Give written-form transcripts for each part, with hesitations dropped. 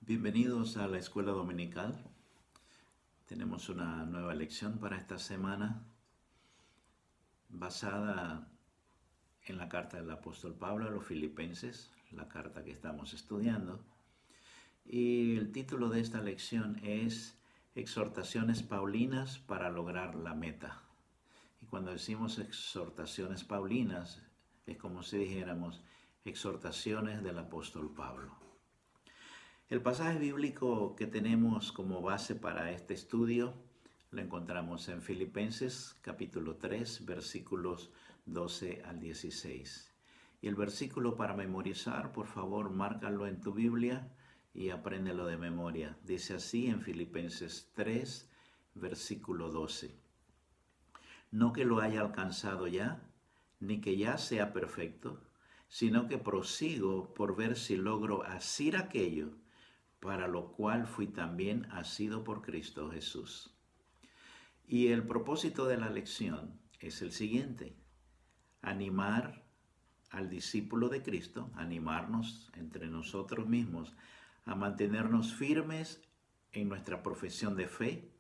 Bienvenidos a la escuela dominical. Tenemos una nueva lección para esta semana basada en la carta del apóstol Pablo a los Filipenses, la carta que estamos estudiando. Y el título de esta lección es Exhortaciones Paulinas para lograr la meta. Y cuando decimos exhortaciones paulinas, es como si dijéramos exhortaciones del apóstol Pablo. El pasaje bíblico que tenemos como base para este estudio lo encontramos en Filipenses capítulo 3, versículos 12 al 16. Y el versículo para memorizar, por favor, márcalo en tu Biblia y apréndelo de memoria. Dice así en Filipenses 3, versículo 12. No que lo haya alcanzado ya, ni que ya sea perfecto, sino que prosigo por ver si logro asir aquello para lo cual fui también asido por Cristo Jesús. Y el propósito de la lección es el siguiente: animar al discípulo de Cristo, animarnos entre nosotros mismos a mantenernos firmes en nuestra profesión de fe,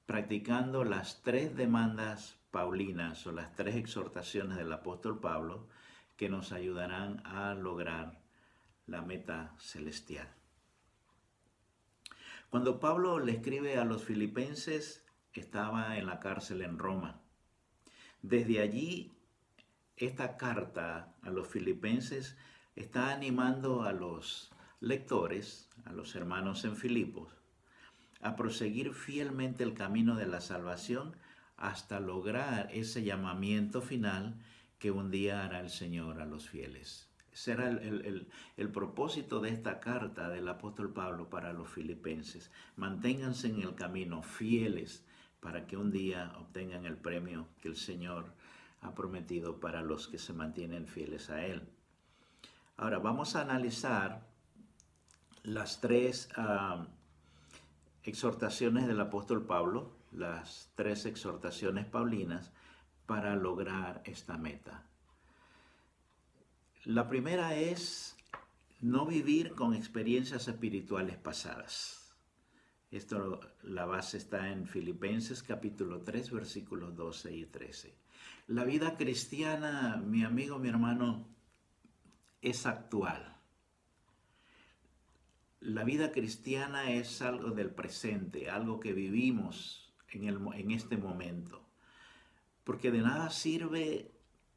practicando las tres demandas paulinas o las tres exhortaciones del apóstol Pablo que nos ayudarán a lograr la meta celestial. Cuando Pablo le escribe a los filipenses, estaba en la cárcel en Roma. Desde allí, esta carta a los filipenses está animando a los lectores, a los hermanos en Filipos, a proseguir fielmente el camino de la salvación hasta lograr ese llamamiento final que un día hará el Señor a los fieles. Será el propósito de esta carta del apóstol Pablo para los filipenses. Manténganse en el camino, fieles, para que un día obtengan el premio que el Señor ha prometido para los que se mantienen fieles a Él. Ahora vamos a analizar las tres exhortaciones del apóstol Pablo, las tres exhortaciones paulinas para lograr esta meta. La primera es no vivir con experiencias espirituales pasadas. La base está en Filipenses capítulo 3, versículos 12 y 13. La vida cristiana, mi amigo, mi hermano, es actual. La vida cristiana es algo del presente, algo que vivimos en este momento. Porque de nada sirve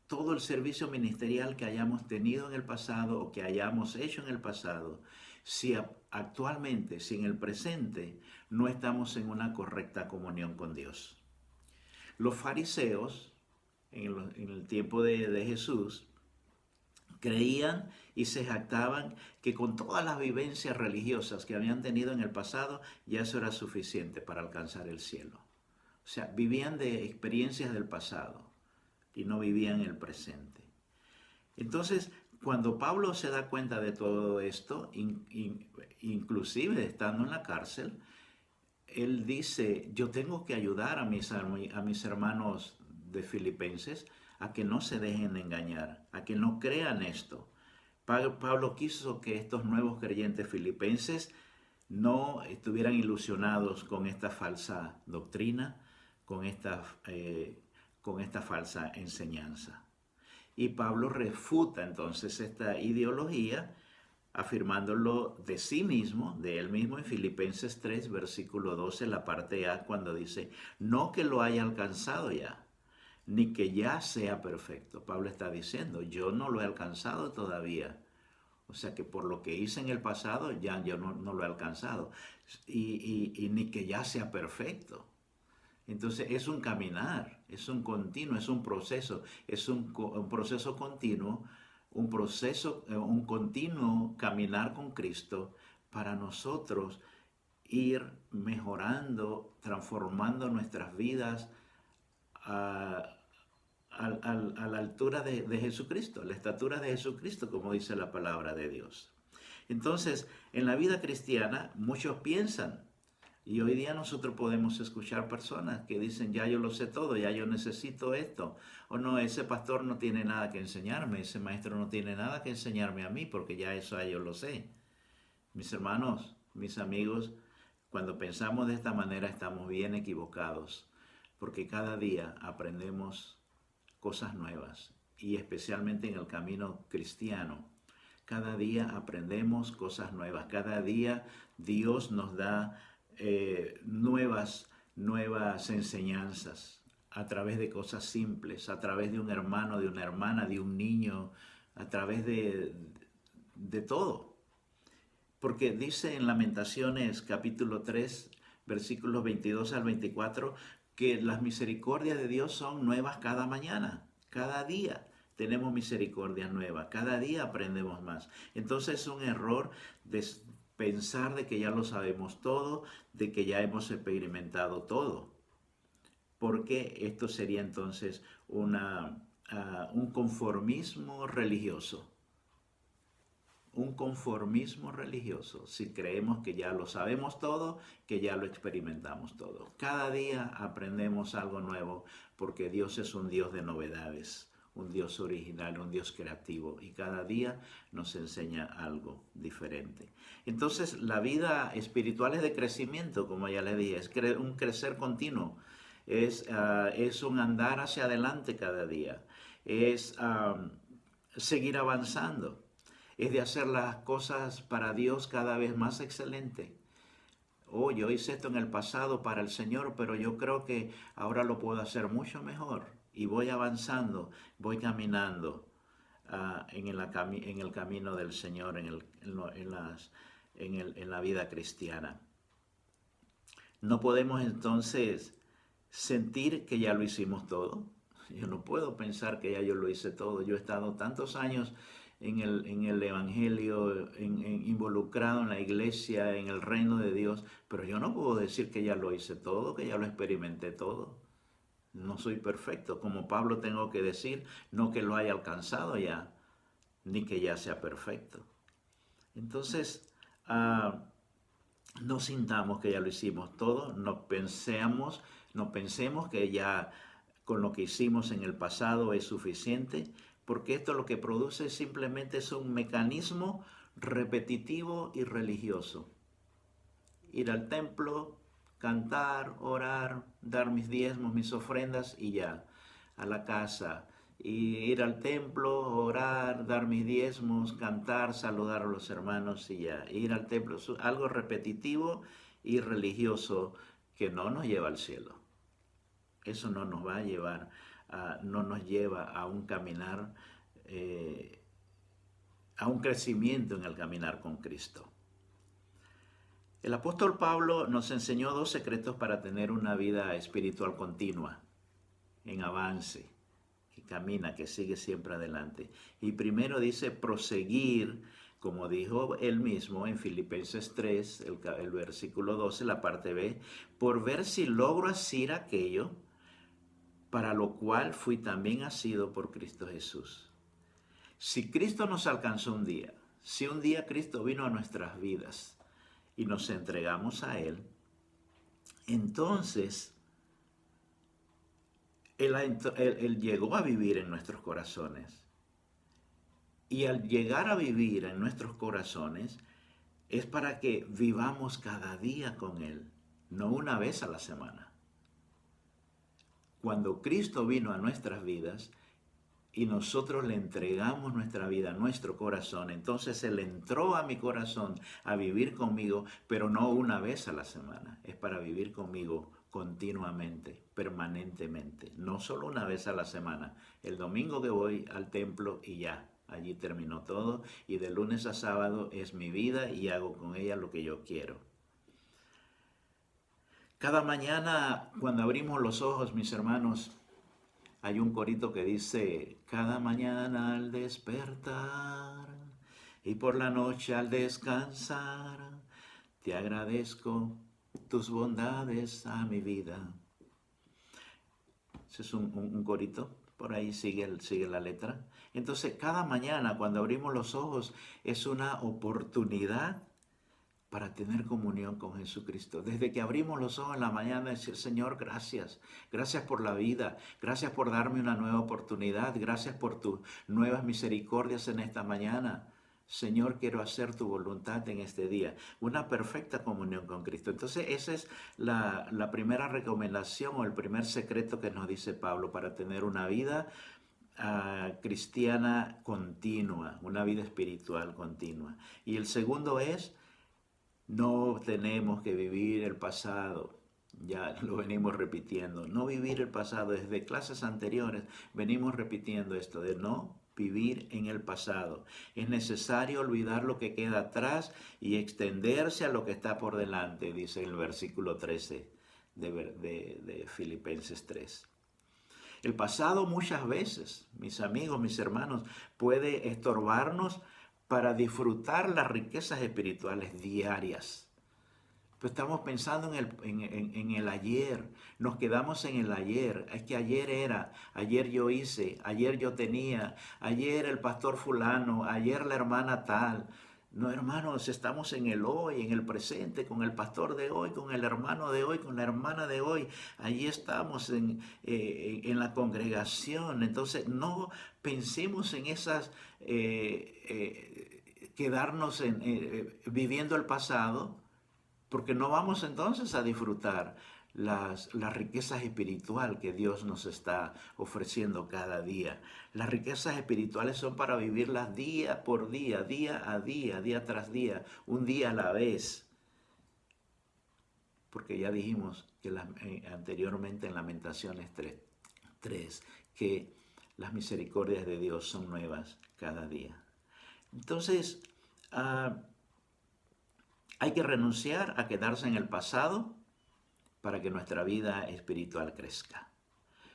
todo el servicio ministerial que hayamos tenido en el pasado o que hayamos hecho en el pasado, si actualmente, si en el presente, no estamos en una correcta comunión con Dios. Los fariseos, en el tiempo de Jesús, creían y se jactaban que con todas las vivencias religiosas que habían tenido en el pasado, ya eso era suficiente para alcanzar el cielo. O sea, vivían de experiencias del pasado y no vivían el presente. Entonces, cuando Pablo se da cuenta de todo esto, inclusive estando en la cárcel, él dice, yo tengo que ayudar a mis hermanos de Filipenses a que no se dejen engañar, a que no crean esto. Pablo quiso que estos nuevos creyentes filipenses no estuvieran ilusionados con esta falsa doctrina, con esta falsa enseñanza. Y Pablo refuta entonces esta ideología afirmándolo de sí mismo, de él mismo en Filipenses 3, versículo 12, la parte A, cuando dice, no que lo haya alcanzado ya, ni que ya sea perfecto. Pablo está diciendo, yo no lo he alcanzado todavía. O sea que por lo que hice en el pasado, ya yo no lo he alcanzado. Y ni que ya sea perfecto. Entonces es un caminar, es un continuo, es un proceso, es un proceso continuo, un continuo caminar con Cristo para nosotros ir mejorando, transformando nuestras vidas a la altura de Jesucristo, la estatura de Jesucristo, como dice la palabra de Dios. Entonces, en la vida cristiana, muchos piensan, y hoy día nosotros podemos escuchar personas que dicen, ya yo lo sé todo, ya yo necesito esto. O no, ese pastor no tiene nada que enseñarme, ese maestro no tiene nada que enseñarme a mí, porque ya eso yo lo sé. Mis hermanos, mis amigos, cuando pensamos de esta manera estamos bien equivocados, porque cada día aprendemos cosas nuevas y especialmente en el camino cristiano. Cada día aprendemos cosas nuevas, cada día Dios nos da nuevas enseñanzas a través de cosas simples, a través de un hermano, de una hermana, de un niño, a través de todo. Porque dice en Lamentaciones capítulo 3, versículos 22 al 24, que las misericordias de Dios son nuevas cada mañana, cada día tenemos misericordia nueva, cada día aprendemos más. Entonces es un error de pensar de que ya lo sabemos todo, de que ya hemos experimentado todo, porque esto sería entonces un conformismo religioso. Un conformismo religioso, si creemos que ya lo sabemos todo, que ya lo experimentamos todo. Cada día aprendemos algo nuevo porque Dios es un Dios de novedades, un Dios original, un Dios creativo y cada día nos enseña algo diferente. Entonces la vida espiritual es de crecimiento, como ya les dije, es un crecer continuo, es un andar hacia adelante cada día, es seguir avanzando, es de hacer las cosas para Dios cada vez más excelente. Oh, yo hice esto en el pasado para el Señor, pero yo creo que ahora lo puedo hacer mucho mejor. Y voy avanzando, voy caminando en el camino del Señor, en la vida cristiana. No podemos entonces sentir que ya lo hicimos todo. Yo no puedo pensar que ya yo lo hice todo. Yo he estado tantos años en el Evangelio, involucrado en la iglesia, en el reino de Dios, pero yo no puedo decir que ya lo hice todo, que ya lo experimenté todo. No soy perfecto. Como Pablo tengo que decir, no que lo haya alcanzado ya, ni que ya sea perfecto. Entonces, no sintamos que ya lo hicimos todo, no pensemos que ya con lo que hicimos en el pasado es suficiente, porque esto lo que produce simplemente es un mecanismo repetitivo y religioso. Ir al templo, cantar, orar, dar mis diezmos, mis ofrendas y ya, a la casa. Y ir al templo, orar, dar mis diezmos, cantar, saludar a los hermanos y ya. Ir al templo es algo repetitivo y religioso que no nos lleva al cielo. Eso no nos va a llevar, no nos lleva a un caminar, a un crecimiento en el caminar con Cristo. El apóstol Pablo nos enseñó 2 secretos para tener una vida espiritual continua, en avance, que camina, que sigue siempre adelante. Y primero dice proseguir, como dijo él mismo en Filipenses 3, el versículo 12, la parte B, por ver si logro asir aquello para lo cual fui también asido por Cristo Jesús. Si Cristo nos alcanzó un día, si un día Cristo vino a nuestras vidas y nos entregamos a Él, entonces Él llegó a vivir en nuestros corazones. Y al llegar a vivir en nuestros corazones es para que vivamos cada día con Él, no una vez a la semana. Cuando Cristo vino a nuestras vidas y nosotros le entregamos nuestra vida, nuestro corazón, entonces Él entró a mi corazón a vivir conmigo, pero no una vez a la semana, es para vivir conmigo continuamente, permanentemente, no solo una vez a la semana, el domingo que voy al templo y ya, allí terminó todo, y de lunes a sábado es mi vida y hago con ella lo que yo quiero. Cada mañana cuando abrimos los ojos, mis hermanos, hay un corito que dice, cada mañana al despertar y por la noche al descansar, te agradezco tus bondades a mi vida. Ese es un corito, por ahí sigue la letra. Entonces, cada mañana cuando abrimos los ojos es una oportunidad para tener comunión con Jesucristo. Desde que abrimos los ojos en la mañana, decir, Señor, gracias. Gracias por la vida. Gracias por darme una nueva oportunidad. Gracias por tus nuevas misericordias en esta mañana. Señor, quiero hacer tu voluntad en este día. Una perfecta comunión con Cristo. Entonces, esa es la primera recomendación o el primer secreto que nos dice Pablo para tener una vida cristiana continua, una vida espiritual continua. Y el segundo es, no tenemos que vivir el pasado. Ya lo venimos repitiendo. No vivir el pasado. Desde clases anteriores venimos repitiendo esto de no vivir en el pasado. Es necesario olvidar lo que queda atrás y extenderse a lo que está por delante, dice el versículo 13 de Filipenses 3. El pasado muchas veces, mis amigos, mis hermanos, puede estorbarnos para disfrutar las riquezas espirituales diarias. Pues estamos pensando en el ayer, nos quedamos en el ayer. Es que ayer era, ayer yo hice, ayer yo tenía, ayer el pastor fulano, ayer la hermana tal. No, hermanos, estamos en el hoy, en el presente, con el pastor de hoy, con el hermano de hoy, con la hermana de hoy. Allí estamos en la congregación. Entonces, no pensemos en esas, quedarnos viviendo el pasado, porque no vamos entonces a disfrutar las riquezas espirituales que Dios nos está ofreciendo cada día. Las riquezas espirituales son para vivirlas día por día, día a día, día tras día, un día a la vez. Porque ya dijimos que anteriormente en Lamentaciones 3, que las misericordias de Dios son nuevas cada día. Entonces, hay que renunciar a quedarse en el pasado para que nuestra vida espiritual crezca.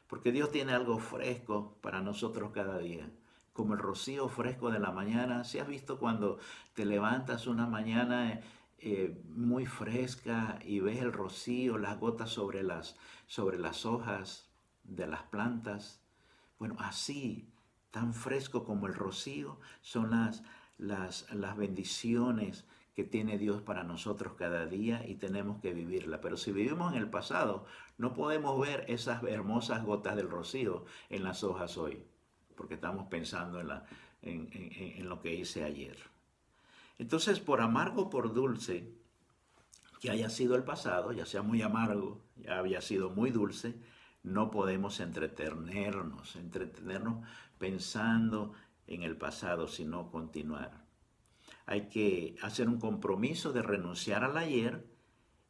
Porque Dios tiene algo fresco para nosotros cada día. Como el rocío fresco de la mañana. ¿Si has visto cuando te levantas una mañana muy fresca y ves el rocío, las gotas sobre las hojas de las plantas? Bueno, así, tan fresco como el rocío, son las bendiciones que tiene Dios para nosotros cada día y tenemos que vivirla. Pero si vivimos en el pasado, no podemos ver esas hermosas gotas del rocío en las hojas hoy, porque estamos pensando en lo que hice ayer. Entonces, por amargo o por dulce que haya sido el pasado, ya sea muy amargo, ya haya sido muy dulce, no podemos entretenernos pensando en el pasado, sino continuar. Hay que hacer un compromiso de renunciar al ayer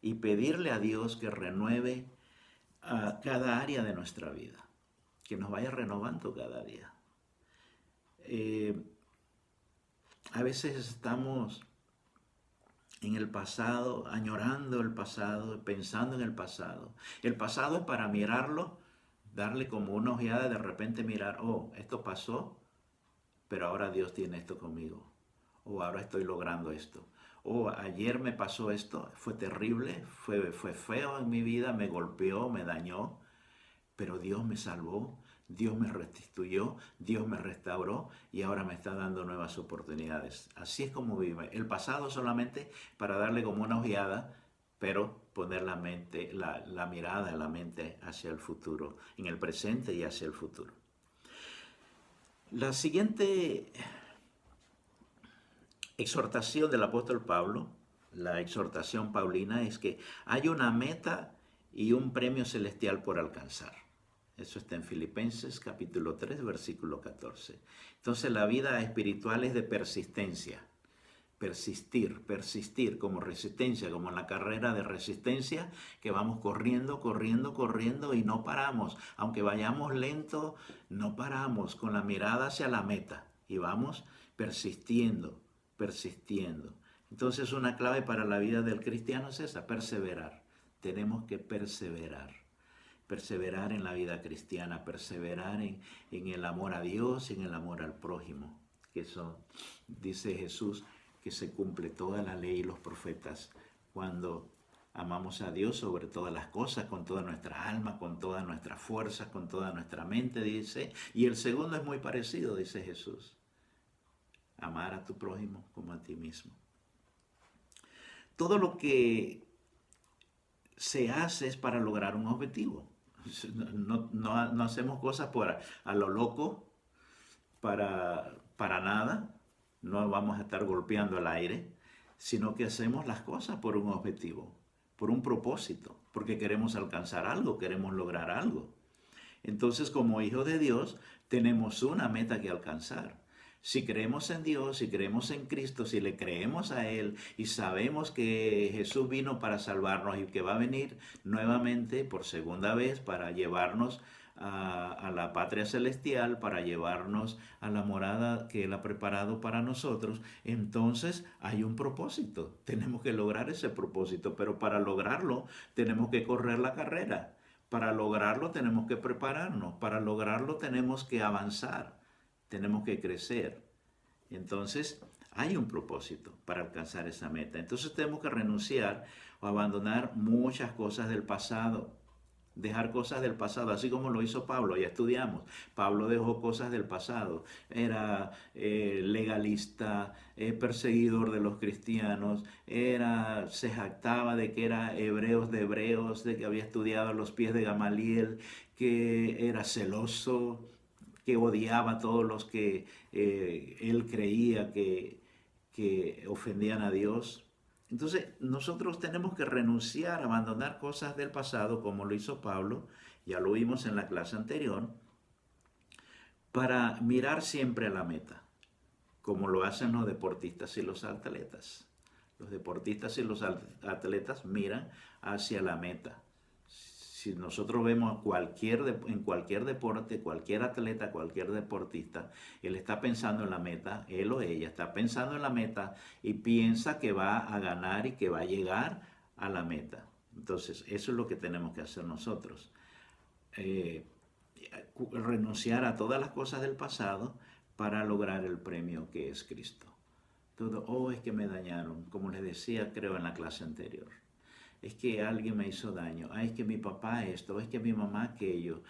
y pedirle a Dios que renueve a cada área de nuestra vida, que nos vaya renovando cada día. A veces estamos en el pasado, añorando el pasado, pensando en el pasado. El pasado es para mirarlo, darle como una ojeada, de repente mirar, oh, esto pasó, pero ahora Dios tiene esto conmigo. O ahora estoy logrando esto. O ayer me pasó esto, fue terrible, fue feo en mi vida, me golpeó, me dañó, pero Dios me salvó, Dios me restituyó, Dios me restauró y ahora me está dando nuevas oportunidades. Así es como vive. El pasado solamente para darle como una ojeada, pero poner la mirada en la mente hacia el futuro, en el presente y hacia el futuro. La siguiente exhortación del apóstol Pablo, la exhortación paulina, es que hay una meta y un premio celestial por alcanzar. Eso está en Filipenses capítulo 3, versículo 14. Entonces la vida espiritual es de persistencia. Persistir como resistencia, como en la carrera de resistencia, que vamos corriendo y no paramos. Aunque vayamos lento, no paramos, con la mirada hacia la meta y vamos persistiendo. Entonces una clave para la vida del cristiano es esa, perseverar. Tenemos que perseverar en la vida cristiana, perseverar en el amor a Dios y en el amor al prójimo, que son, dice Jesús, que se cumple toda la ley y los profetas cuando amamos a Dios sobre todas las cosas, con toda nuestra alma, con todas nuestras fuerzas, con toda nuestra mente, dice. Y el segundo es muy parecido, dice Jesús. Amar a tu prójimo como a ti mismo. Todo lo que se hace es para lograr un objetivo. No hacemos cosas a lo loco, para nada. no vamos a estar golpeando al aire, sino que hacemos las cosas por un objetivo, por un propósito, porque queremos alcanzar algo, queremos lograr algo. Entonces, como hijos de Dios, tenemos una meta que alcanzar. Si creemos en Dios, si creemos en Cristo, si le creemos a Él y sabemos que Jesús vino para salvarnos y que va a venir nuevamente por segunda vez para llevarnos a la patria celestial, para llevarnos a la morada que Él ha preparado para nosotros, entonces hay un propósito. Tenemos que lograr ese propósito, pero para lograrlo tenemos que correr la carrera. Para lograrlo tenemos que prepararnos, para lograrlo tenemos que avanzar, tenemos que crecer. Entonces, hay un propósito para alcanzar esa meta. Entonces tenemos que renunciar o abandonar muchas cosas del pasado, dejar cosas del pasado, así como lo hizo Pablo, ya estudiamos. Pablo dejó cosas del pasado, era legalista, perseguidor de los cristianos, se jactaba de que era hebreos de hebreos, de que había estudiado a los pies de Gamaliel, que era celoso, que odiaba a todos los que él creía que ofendían a Dios. Entonces, nosotros tenemos que renunciar, abandonar cosas del pasado, como lo hizo Pablo, ya lo vimos en la clase anterior, para mirar siempre a la meta, como lo hacen los deportistas y los atletas. Los deportistas y los atletas miran hacia la meta. Si nosotros vemos en cualquier deporte, cualquier atleta, cualquier deportista, él está pensando en la meta, él o ella está pensando en la meta y piensa que va a ganar y que va a llegar a la meta. Entonces, eso es lo que tenemos que hacer nosotros. Renunciar a todas las cosas del pasado para lograr el premio que es Cristo. Todo, es que me dañaron, como les decía, creo, en la clase anterior. Es que alguien me hizo daño, es que mi papá esto, es que mi mamá aquello,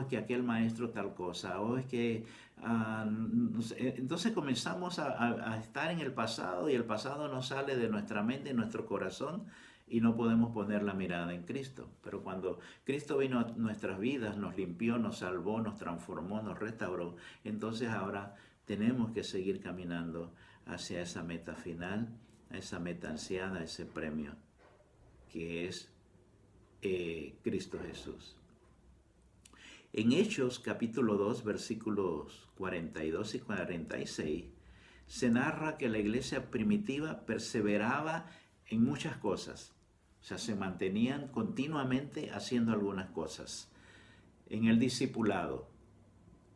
es que aquel maestro tal cosa, es que... no sé. Entonces comenzamos a estar en el pasado y el pasado nos sale de nuestra mente y nuestro corazón y no podemos poner la mirada en Cristo. Pero cuando Cristo vino a nuestras vidas, nos limpió, nos salvó, nos transformó, nos restauró, entonces ahora tenemos que seguir caminando hacia esa meta final, a esa meta ansiada, a ese premio que es Cristo Jesús. En Hechos capítulo 2 versículos 42 y 46 se narra que la iglesia primitiva perseveraba en muchas cosas, o sea, se mantenían continuamente haciendo algunas cosas. En el discipulado,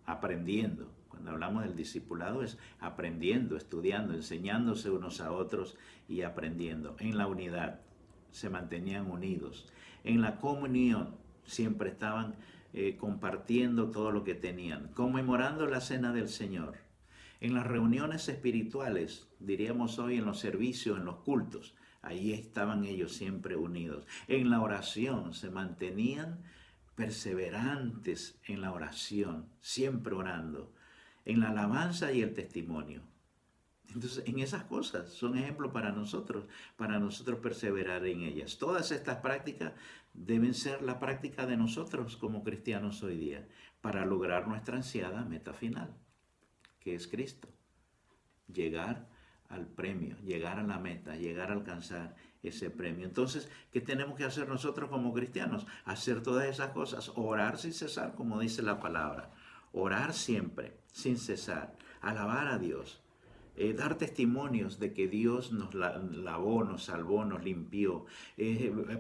aprendiendo. Cuando hablamos del discipulado es aprendiendo, estudiando, enseñándose unos a otros y aprendiendo. En la unidad, se mantenían unidos. En la comunión siempre estaban compartiendo todo lo que tenían, conmemorando la cena del Señor. En las reuniones espirituales, diríamos hoy en los servicios, en los cultos, ahí estaban ellos siempre unidos. En la oración se mantenían perseverantes en la oración, siempre orando. En la alabanza y el testimonio. Entonces, en esas cosas son ejemplos para nosotros perseverar en ellas. Todas estas prácticas deben ser la práctica de nosotros como cristianos hoy día para lograr nuestra ansiada meta final, que es Cristo. Llegar al premio, llegar a la meta, llegar a alcanzar ese premio. Entonces, ¿qué tenemos que hacer nosotros como cristianos? Hacer todas esas cosas, orar sin cesar, como dice la palabra. Orar siempre, sin cesar, alabar a Dios. Dar testimonios de que Dios nos lavó, nos salvó, nos limpió,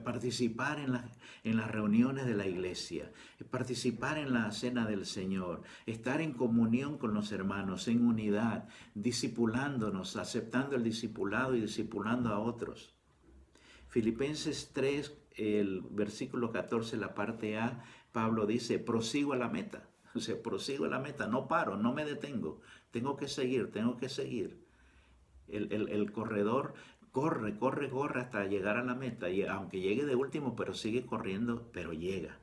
participar en las reuniones de la iglesia, participar en la cena del Señor, estar en comunión con los hermanos, en unidad, discipulándonos, aceptando el discipulado y discipulando a otros. Filipenses 3, el versículo 14, la parte A, Pablo dice, prosigo a la meta. O sea, prosigo a la meta, no paro, no me detengo. Tengo que seguir. El corredor corre hasta llegar a la meta. Y aunque llegue de último, pero sigue corriendo, pero llega.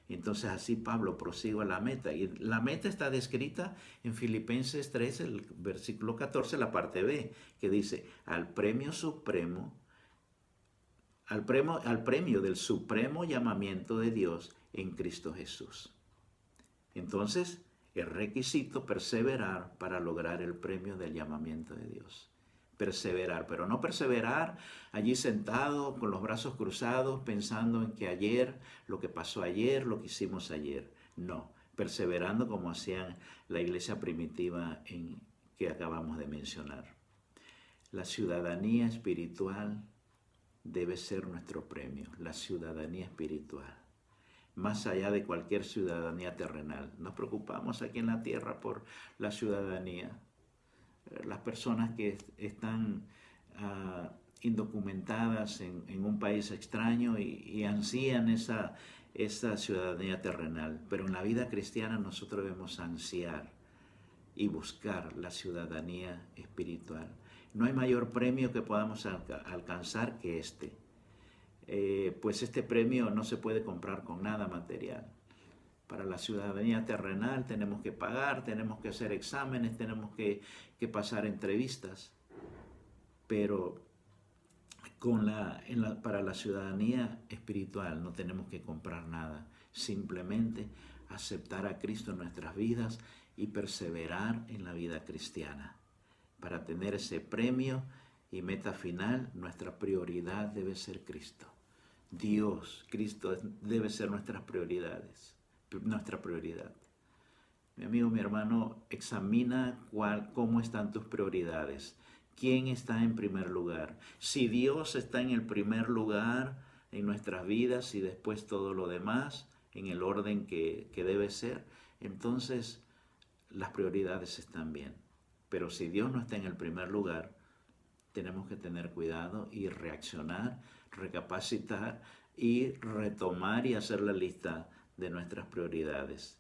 Entonces así Pablo prosigo a la meta. Y la meta está descrita en Filipenses 3, el versículo 14, la parte B, que dice, al premio del supremo llamamiento de Dios en Cristo Jesús. Entonces, Es requisito perseverar para lograr el premio del llamamiento de Dios. Perseverar, pero no perseverar allí sentado con los brazos cruzados pensando en que ayer, lo que pasó ayer, lo que hicimos ayer. No, perseverando como hacían la iglesia primitiva que acabamos de mencionar. La ciudadanía espiritual debe ser nuestro premio, la ciudadanía espiritual. Más allá de cualquier ciudadanía terrenal. Nos preocupamos aquí en la tierra por la ciudadanía. Las personas que están indocumentadas en un país extraño y ansían esa ciudadanía terrenal. Pero en la vida cristiana nosotros debemos ansiar y buscar la ciudadanía espiritual. No hay mayor premio que podamos alcanzar que este. Pues este premio no se puede comprar con nada material. Para la ciudadanía terrenal tenemos que pagar, tenemos que hacer exámenes, tenemos que pasar entrevistas, pero para la ciudadanía espiritual no tenemos que comprar nada, simplemente aceptar a Cristo en nuestras vidas y perseverar en la vida cristiana. Para tener ese premio y meta final, nuestra prioridad debe ser Cristo. Dios, Cristo debe ser nuestra prioridad. Mi amigo, mi hermano, examina cómo están tus prioridades. ¿Quién está en primer lugar? Si Dios está en el primer lugar en nuestras vidas y después todo lo demás en el orden que debe ser, entonces las prioridades están bien. Pero si Dios no está en el primer lugar, tenemos que tener cuidado y reaccionar, recapacitar y retomar y hacer la lista de nuestras prioridades.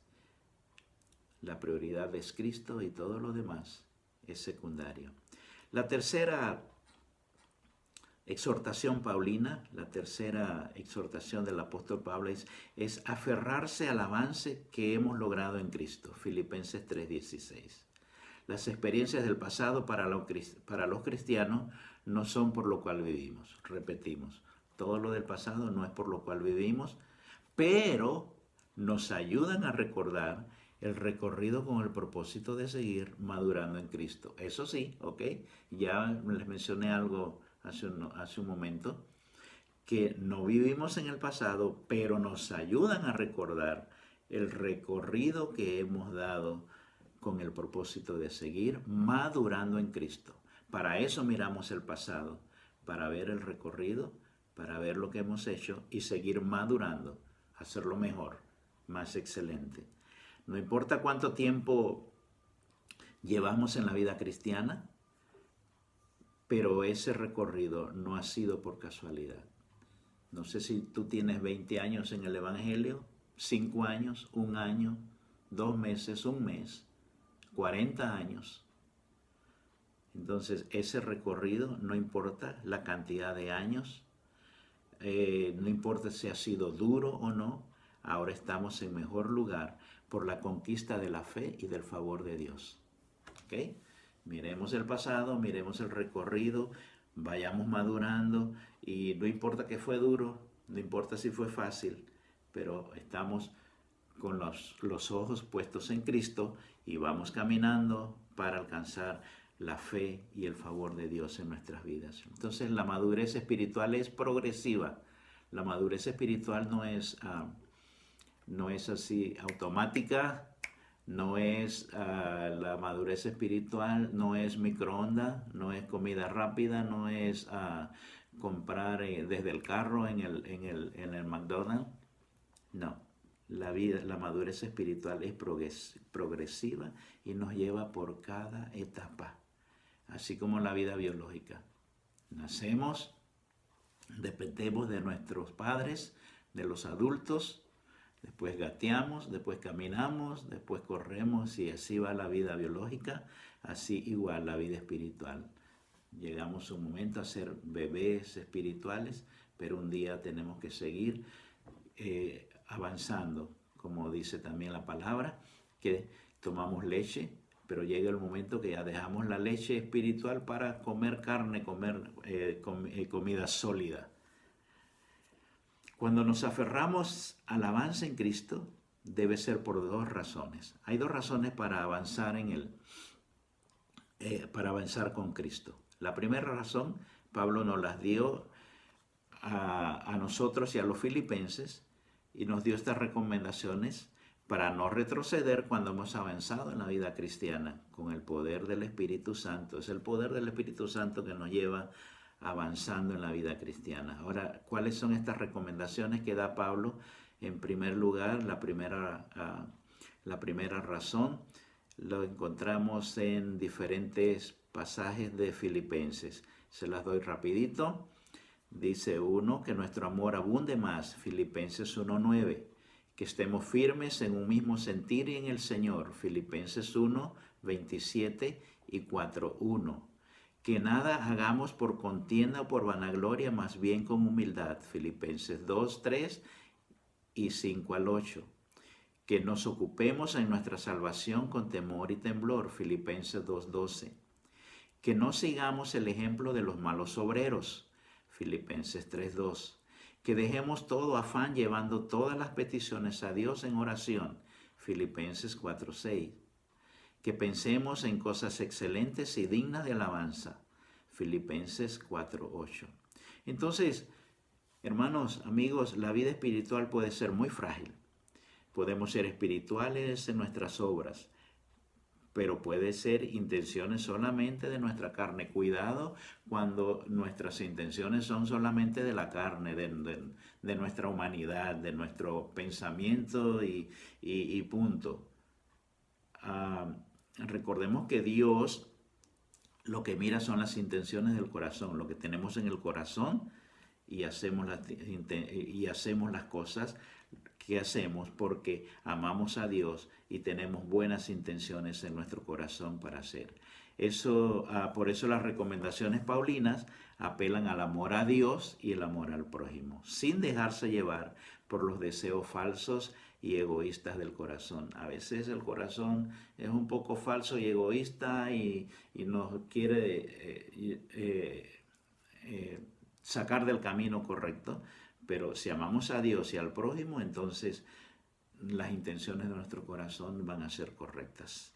La prioridad es Cristo y todo lo demás es secundario. La tercera exhortación paulina, la tercera exhortación del apóstol Pablo es aferrarse al avance que hemos logrado en Cristo. Filipenses 3:16. Las experiencias del pasado para los cristianos no son por lo cual vivimos. Repetimos, todo lo del pasado no es por lo cual vivimos, pero nos ayudan a recordar el recorrido con el propósito de seguir madurando en Cristo. Eso sí, ¿ok? Ya les mencioné algo hace un momento, que no vivimos en el pasado, pero nos ayudan a recordar el recorrido que hemos dado con el propósito de seguir madurando en Cristo. Para eso miramos el pasado, para ver el recorrido, para ver lo que hemos hecho y seguir madurando, hacerlo mejor, más excelente. No importa cuánto tiempo llevamos en la vida cristiana, pero ese recorrido no ha sido por casualidad. No sé si tú tienes 20 años en el Evangelio, 5 años, 1 año, 2 meses, 1 mes, 40 años. Entonces, ese recorrido, no importa la cantidad de años, no importa si ha sido duro o no, ahora estamos en mejor lugar por la conquista de la fe y del favor de Dios. ¿Ok? Miremos el pasado, miremos el recorrido, vayamos madurando y no importa que fue duro, no importa si fue fácil, pero estamos con los ojos puestos en Cristo y vamos caminando para alcanzar la fe y el favor de Dios en nuestras vidas. Entonces la madurez espiritual es progresiva. La madurez espiritual no es así automática, no es la madurez espiritual, no es microondas, no es comida rápida, no es comprar desde el carro en el McDonald's. No, la madurez espiritual es progresiva y nos lleva por cada etapa, así como la vida biológica. Nacemos, dependemos de nuestros padres, de los adultos, después gateamos, después caminamos, después corremos y así va la vida biológica, así igual la vida espiritual. Llegamos un momento a ser bebés espirituales, pero un día tenemos que seguir avanzando, como dice también la palabra, que tomamos leche, pero llega el momento que ya dejamos la leche espiritual para comer carne, comer comida sólida. Cuando nos aferramos al avance en Cristo, debe ser por dos razones. Hay dos razones para avanzar para avanzar con Cristo. La primera razón, Pablo nos las dio a nosotros y a los filipenses y nos dio estas recomendaciones para no retroceder cuando hemos avanzado en la vida cristiana con el poder del Espíritu Santo. Es el poder del Espíritu Santo que nos lleva avanzando en la vida cristiana. Ahora, ¿cuáles son estas recomendaciones que da Pablo? En primer lugar, la primera razón lo encontramos en diferentes pasajes de Filipenses. Se las doy rapidito. Dice uno, que nuestro amor abunde más, Filipenses 1:9, que estemos firmes en un mismo sentir y en el Señor, Filipenses 1:27 y 4:1, que nada hagamos por contienda o por vanagloria, más bien con humildad, Filipenses 2:3 y 5-8, que nos ocupemos en nuestra salvación con temor y temblor, Filipenses 2:12, que no sigamos el ejemplo de los malos obreros, Filipenses 3:2, que dejemos todo afán llevando todas las peticiones a Dios en oración, Filipenses 4:6, que pensemos en cosas excelentes y dignas de alabanza, Filipenses 4:8. Entonces, hermanos, amigos, la vida espiritual puede ser muy frágil. Podemos ser espirituales en nuestras obras, pero puede ser intenciones solamente de nuestra carne. Cuidado cuando nuestras intenciones son solamente de la carne, de nuestra humanidad, de nuestro pensamiento y punto. Recordemos que Dios lo que mira son las intenciones del corazón, lo que tenemos en el corazón, y hacemos las cosas que hacemos porque amamos a Dios y tenemos buenas intenciones en nuestro corazón para hacer. Por eso las recomendaciones paulinas apelan al amor a Dios y el amor al prójimo, sin dejarse llevar por los deseos falsos y egoístas del corazón. A veces el corazón es un poco falso y egoísta y nos quiere sacar del camino correcto, pero si amamos a Dios y al prójimo, entonces las intenciones de nuestro corazón van a ser correctas.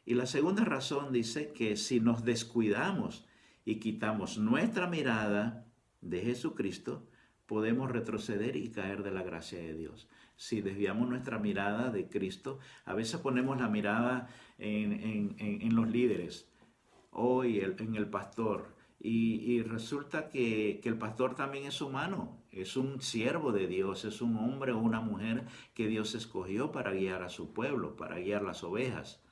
Y la segunda razón dice que si nos descuidamos y quitamos nuestra mirada de Jesucristo, podemos retroceder y caer de la gracia de Dios. Si desviamos nuestra mirada de Cristo, a veces ponemos la mirada en los líderes o en el pastor, y resulta que el pastor también es humano, es un siervo de Dios, es un hombre o una mujer que Dios escogió para guiar a su pueblo, para guiar las ovejas.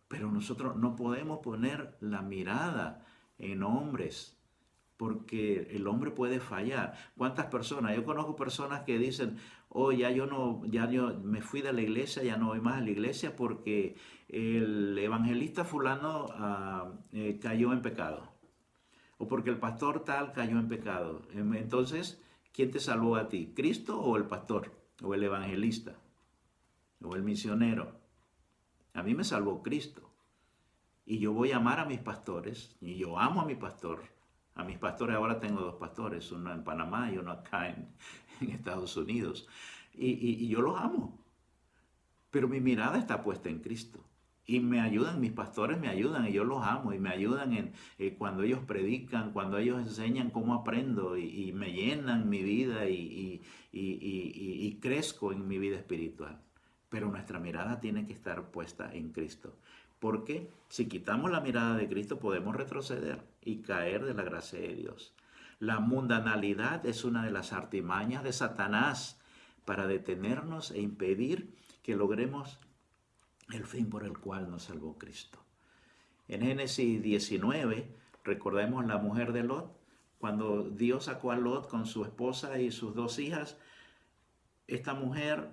Pero nosotros no podemos poner la mirada en hombres, porque el hombre puede fallar. ¿Cuántas personas? Yo conozco personas que dicen, oh, ya yo me fui de la iglesia, ya no voy más a la iglesia porque el evangelista fulano cayó en pecado. O porque el pastor tal cayó en pecado. Entonces, ¿quién te salvó a ti? ¿Cristo o el pastor? ¿O el evangelista? ¿O el misionero? A mí me salvó Cristo. Y yo voy a amar a mis pastores. Y yo amo a mi pastor. A mis pastores, ahora tengo dos pastores, uno en Panamá y uno acá en Estados Unidos. Y yo los amo. Pero mi mirada está puesta en Cristo. Y me ayudan, mis pastores me ayudan y yo los amo y me ayudan cuando ellos predican, cuando ellos enseñan cómo aprendo y me llenan mi vida y crezco en mi vida espiritual. Pero nuestra mirada tiene que estar puesta en Cristo. Porque si quitamos la mirada de Cristo podemos retroceder y caer de la gracia de Dios. La mundanalidad es una de las artimañas de Satanás para detenernos e impedir que logremos el fin por el cual nos salvó Cristo. En Génesis 19, recordemos la mujer de Lot, cuando Dios sacó a Lot con su esposa y sus dos hijas, esta mujer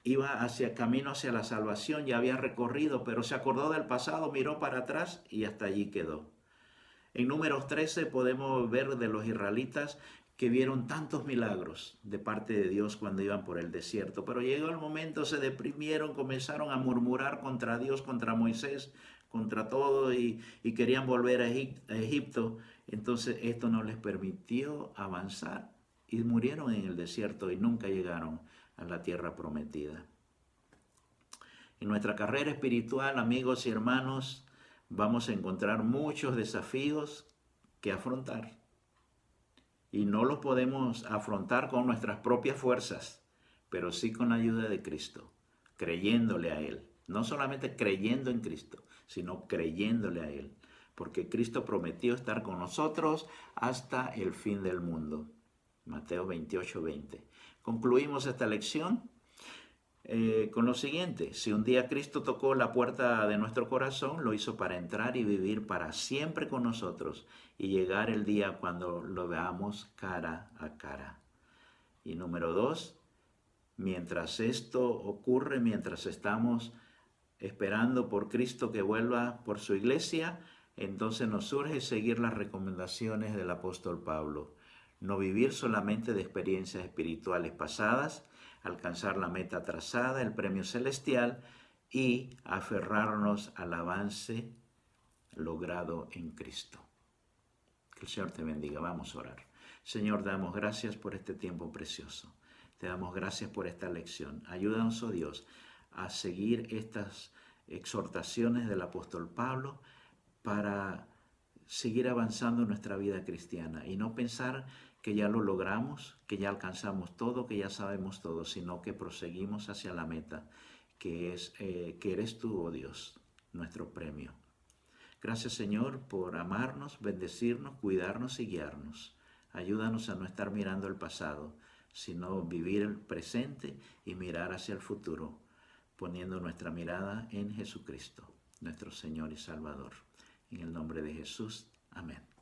iba camino hacia la salvación, ya había recorrido, pero se acordó del pasado, miró para atrás y hasta allí quedó. En Números 13 podemos ver de los israelitas que vieron tantos milagros de parte de Dios cuando iban por el desierto, pero llegó el momento, se deprimieron, comenzaron a murmurar contra Dios, contra Moisés, contra todo y querían volver a Egipto. Entonces esto no les permitió avanzar y murieron en el desierto y nunca llegaron a la tierra prometida. En nuestra carrera espiritual, amigos y hermanos, vamos a encontrar muchos desafíos que afrontar. Y no los podemos afrontar con nuestras propias fuerzas, pero sí con la ayuda de Cristo, creyéndole a Él. No solamente creyendo en Cristo, sino creyéndole a Él. Porque Cristo prometió estar con nosotros hasta el fin del mundo. Mateo 28:20. Concluimos esta lección con lo siguiente: si un día Cristo tocó la puerta de nuestro corazón, lo hizo para entrar y vivir para siempre con nosotros y llegar el día cuando lo veamos cara a cara. Y número 2, mientras esto ocurre, mientras estamos esperando por Cristo que vuelva por su iglesia, entonces nos surge seguir las recomendaciones del apóstol Pablo. No vivir solamente de experiencias espirituales pasadas, alcanzar la meta trazada, el premio celestial, y aferrarnos al avance logrado en Cristo. Que el Señor te bendiga. Vamos a orar. Señor, damos gracias por este tiempo precioso. Te damos gracias por esta lección. Ayúdanos, oh Dios, a seguir estas exhortaciones del apóstol Pablo para seguir avanzando en nuestra vida cristiana y no pensar que ya lo logramos, que ya alcanzamos todo, que ya sabemos todo, sino que proseguimos hacia la meta, que eres tú, oh Dios, nuestro premio. Gracias, Señor, por amarnos, bendecirnos, cuidarnos y guiarnos. Ayúdanos a no estar mirando el pasado, sino vivir el presente y mirar hacia el futuro, poniendo nuestra mirada en Jesucristo, nuestro Señor y Salvador. En el nombre de Jesús, amén.